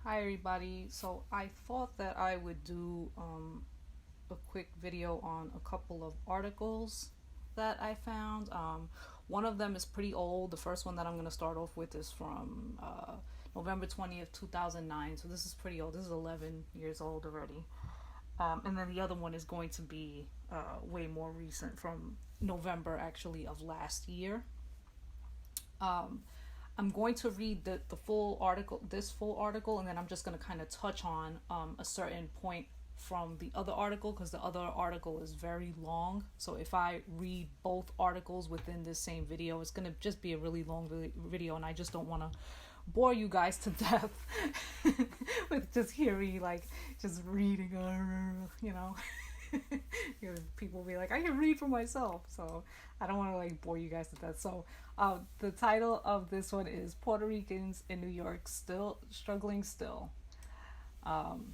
Hi everybody. So I thought that I would do a quick video on a couple of articles that I found. One of them is pretty old. The first one that I'm going to start off with is from November 20th, 2009. So this is pretty old. This is 11 years old already. And then the other one is going to be way more recent, from November actually of last year. Um, I'm going to read the full article, this full article, and then I'm just going to kind of touch on a certain point from the other article, because the other article is very long. So if I read both articles within this same video, it's going to just be a really long video, and I just don't want to bore you guys to death with just hearing, like, just reading, you know. People will be like, I can read for myself, so I don't want to like bore you guys to death. So the title of this one is Puerto Ricans in New York Still Struggling Still. And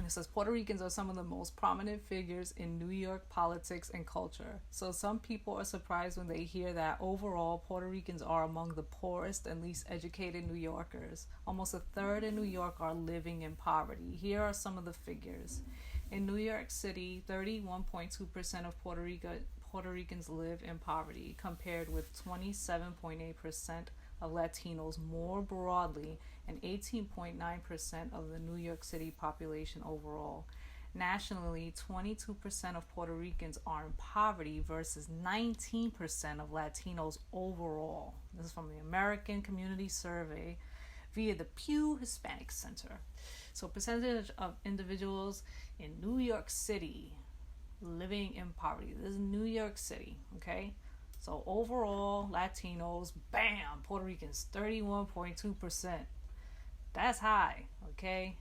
it says Puerto Ricans are some of the most prominent figures in New York politics and culture. So some people are surprised when they hear that overall Puerto Ricans are among the poorest and least educated New Yorkers. Almost a third in New York are living in poverty. Here are some of the figures. In New York City, 31.2% of Puerto Ricans live in poverty, compared with 27.8% of Latinos more broadly and 18.9% of the New York City population overall. Nationally, 22% of Puerto Ricans are in poverty versus 19% of Latinos overall. This is from the American Community Survey via the Pew Hispanic Center. So, percentage of individuals in New York City living in poverty. This is New York City, okay? So, overall, Latinos, bam, Puerto Ricans, 31.2%. That's high, okay?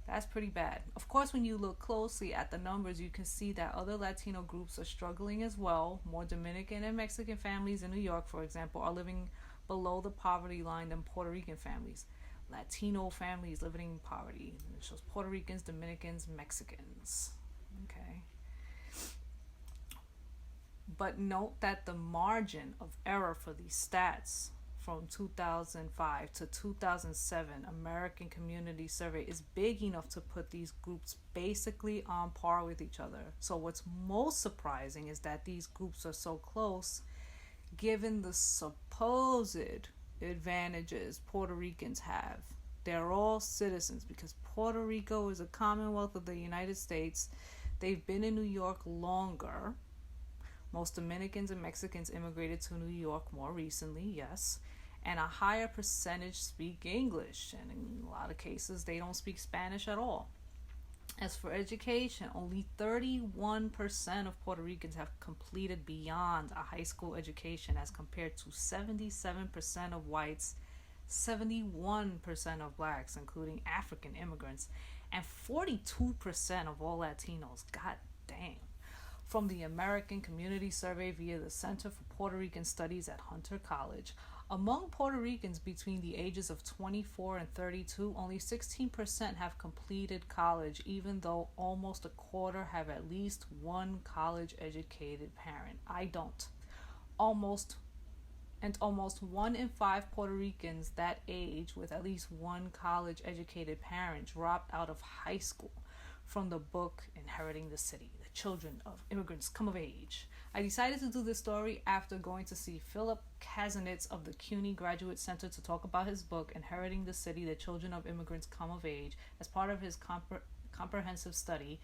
That's pretty bad. Of course, when you look closely at the numbers, you can see that other Latino groups are struggling as well. More Dominican and Mexican families in New York, for example, are living below the poverty line than Puerto Rican families. Latino families living in poverty. It shows Puerto Ricans, Dominicans, Mexicans. Okay. But note that the margin of error for these stats from 2005 to 2007 American Community Survey is big enough to put these groups basically on par with each other. So what's most surprising is that these groups are so close, given the supposed advantages Puerto Ricans have. They're all citizens because Puerto Rico is a commonwealth of the United States. They've been in New York longer. Most Dominicans and Mexicans immigrated to New York more recently, yes. And a higher percentage speak English, and in a lot of cases they don't speak Spanish at all. As for education, only 31% of Puerto Ricans have completed beyond a high school education, as compared to 77% of whites, 71% of blacks, including African immigrants, and 42% of all Latinos. God damn. From the American Community Survey via the Center for Puerto Rican Studies at Hunter College, among Puerto Ricans between the ages of 24 and 32, only 16% have completed college, even though almost a quarter have at least one college-educated parent. I don't. Almost 1 in 5 Puerto Ricans that age with at least one college-educated parent dropped out of high school. From the book Inheriting the City, The Children of Immigrants Come of Age. I decided to do this story after going to see Philip Kazanitz of the CUNY Graduate Center to talk about his book Inheriting the City, The Children of Immigrants Come of Age. As part of his comprehensive study,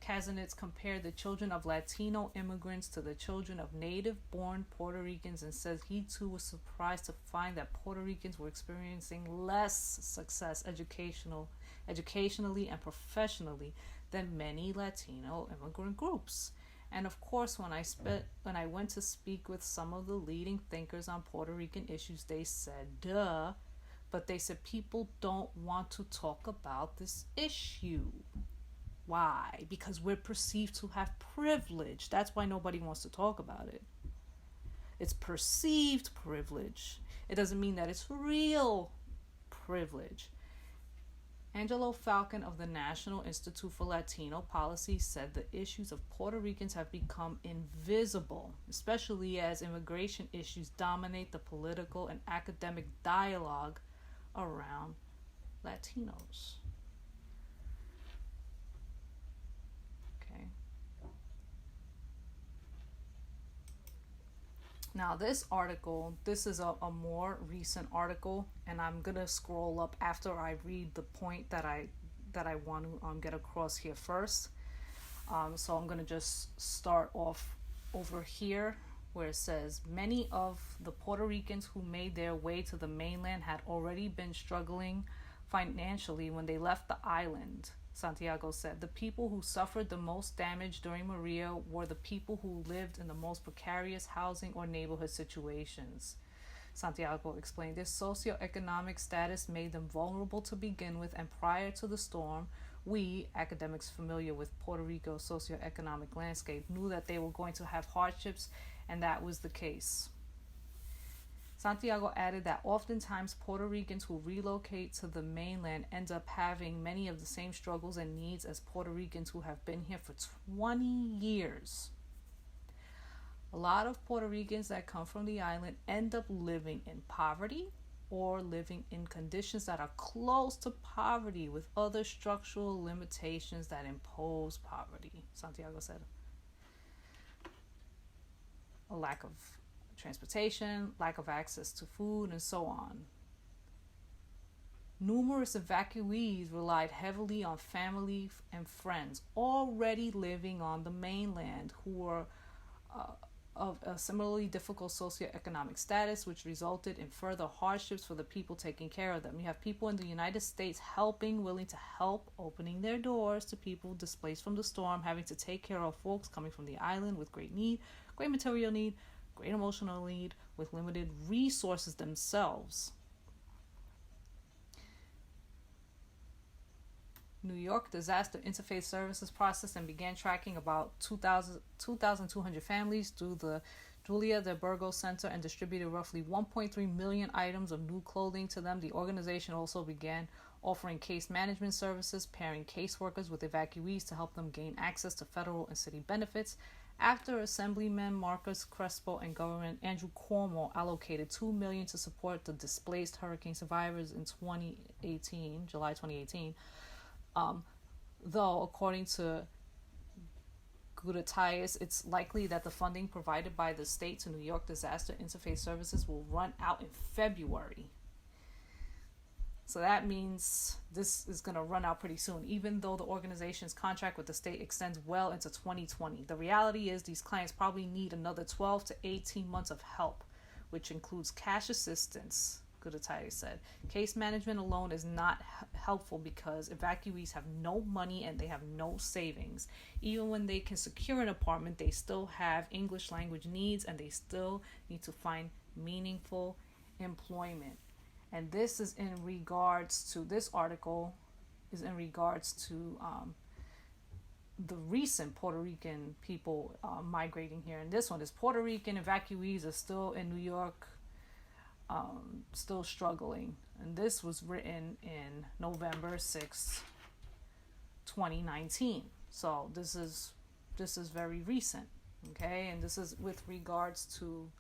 Kazanitz compared the children of Latino immigrants to the children of native-born Puerto Ricans, and says he too was surprised to find that Puerto Ricans were experiencing less success educationally and professionally than many Latino immigrant groups. And of course, when I went to speak with some of the leading thinkers on Puerto Rican issues, they said, duh, but they said people don't want to talk about this issue. Why? Because we're perceived to have privilege. That's why nobody wants to talk about it. It's perceived privilege. It doesn't mean that it's real privilege. Angelo Falcon of the National Institute for Latino Policy said the issues of Puerto Ricans have become invisible, especially as immigration issues dominate the political and academic dialogue around Latinos. Okay. Now, this article, this is a more recent article, and I'm gonna scroll up after I read the point that I want to get across here first. So I'm gonna just start off over here where it says many of the Puerto Ricans who made their way to the mainland had already been struggling financially when they left the island. Santiago said the people who suffered the most damage during Maria were the people who lived in the most precarious housing or neighborhood situations. Santiago explained their socioeconomic status made them vulnerable to begin with, and prior to the storm, we, academics familiar with Puerto Rico's socioeconomic landscape, knew that they were going to have hardships, and that was the case. Santiago added that oftentimes Puerto Ricans who relocate to the mainland end up having many of the same struggles and needs as Puerto Ricans who have been here for 20 years. A lot of Puerto Ricans that come from the island end up living in poverty or living in conditions that are close to poverty with other structural limitations that impose poverty, Santiago said. A lack of transportation, lack of access to food, and so on. Numerous evacuees relied heavily on family and friends already living on the mainland who were of a similarly difficult socioeconomic status, which resulted in further hardships for the people taking care of them. You have people in the United States helping, willing to help, opening their doors to people displaced from the storm, having to take care of folks coming from the island with great need, great material need, great emotional need, with limited resources themselves. New York Disaster Interfaith Services processed and began tracking about 2,200 families through the Julia de Burgos Center and distributed roughly 1.3 million items of new clothing to them. The organization also began offering case management services, pairing caseworkers with evacuees to help them gain access to federal and city benefits. After Assemblyman Marcus Crespo and Governor Andrew Cuomo allocated $2 million to support the displaced hurricane survivors in July 2018, though, according to Gudetaitis, it's likely that the funding provided by the state to New York Disaster Interfaith Services will run out in February. So that means this is going to run out pretty soon, even though the organization's contract with the state extends well into 2020. The reality is these clients probably need another 12 to 18 months of help, which includes cash assistance, Gudetaitis said. Case management alone is not helpful because evacuees have no money and they have no savings. Even when they can secure an apartment, they still have English language needs and they still need to find meaningful employment. And this is in regards to, this article is in regards to the recent Puerto Rican people migrating here. And this one is Puerto Rican evacuees are still in New York, still struggling. And this was written in November 6, 2019. So this is very recent, okay? And this is with regards to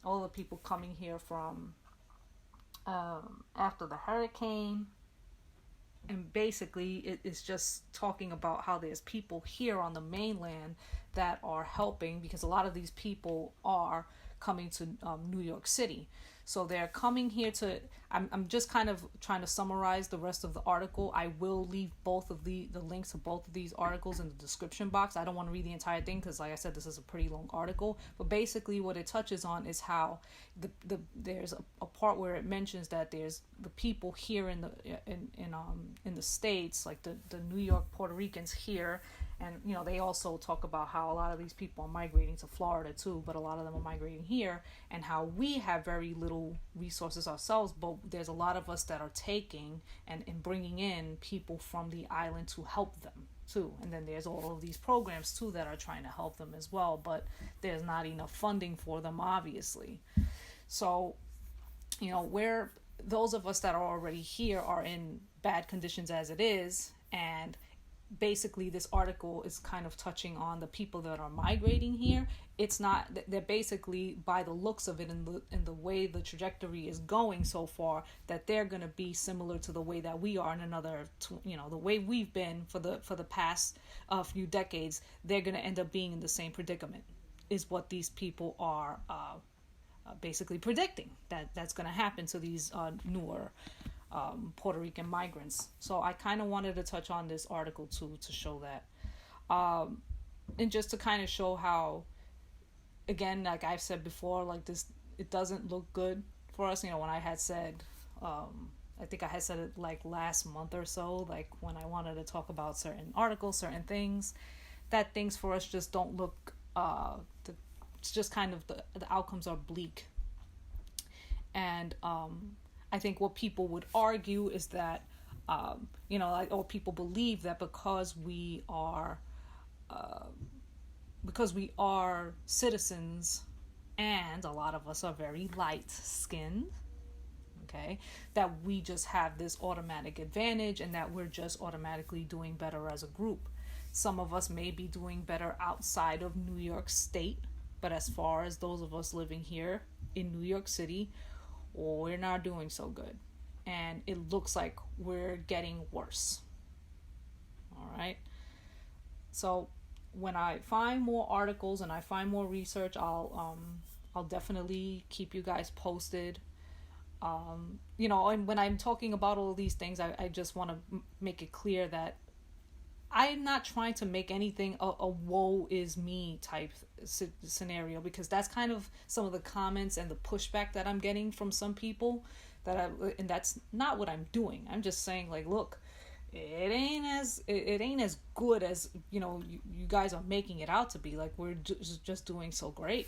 all the people coming here from after the hurricane. And basically it's just talking about how there's people here on the mainland that are helping, because a lot of these people are coming to New York City. So they're coming here to, I'm just kind of trying to summarize the rest of the article. I will leave both of the links to both of these articles in the description box. I don't want to read the entire thing because, like I said, this is a pretty long article. But basically what it touches on is how there's a part where it mentions that there's the people here in the States, like the New York Puerto Ricans here. And, you know, they also talk about how a lot of these people are migrating to Florida too, but a lot of them are migrating here, and how we have very little resources ourselves, but there's a lot of us that are taking and bringing in people from the island to help them too. And then there's all of these programs too that are trying to help them as well, but there's not enough funding for them, obviously. So, you know, where those of us that are already here are in bad conditions as it is, and basically this article is kind of touching on the people that are migrating here. It's not, they're basically, by the looks of it, in the way the trajectory is going so far, that they're going to be similar to the way that we are in another, the way we've been for the past few decades. They're going to end up being in the same predicament, is what these people are basically predicting that's going to happen to these newer Puerto Rican migrants. So I kind of wanted to touch on this article too, to show that, and just to kind of show how, again, like I've said before, like this, it doesn't look good for us. When I had said, I think I had said it like last month or so, like when I wanted to talk about certain articles, certain things, that things for us just don't look, it's just kind of the outcomes are bleak. And I think what people would argue is that, or people believe that because we are citizens, and a lot of us are very light skinned, okay, that we just have this automatic advantage and that we're just automatically doing better as a group. Some of us may be doing better outside of New York State, but as far as those of us living here in New York City, we're not doing so good. And it looks like we're getting worse. All right. So when I find more articles and I find more research, I'll definitely keep you guys posted. And when I'm talking about all of these things, I just want to make it clear that I'm not trying to make anything a woe is me type scenario, because that's kind of some of the comments and the pushback that I'm getting from some people, and that's not what I'm doing. I'm just saying, like, look, it ain't as good as you guys are making it out to be. Like, we're just doing so great.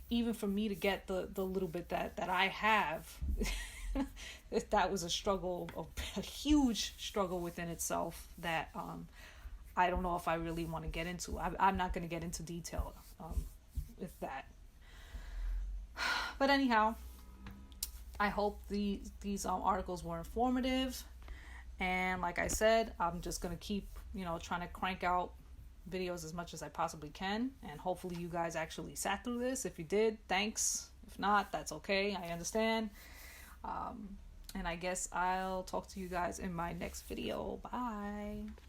Even for me to get the little bit that I have. That was a struggle, a huge struggle within itself, that I don't know if I really want to get into. I'm not going to get into detail with that. But anyhow, I hope these articles were informative. And like I said, I'm just going to keep, trying to crank out videos as much as I possibly can. And hopefully you guys actually sat through this. If you did, thanks. If not, that's okay. I understand. And I guess I'll talk to you guys in my next video. Bye.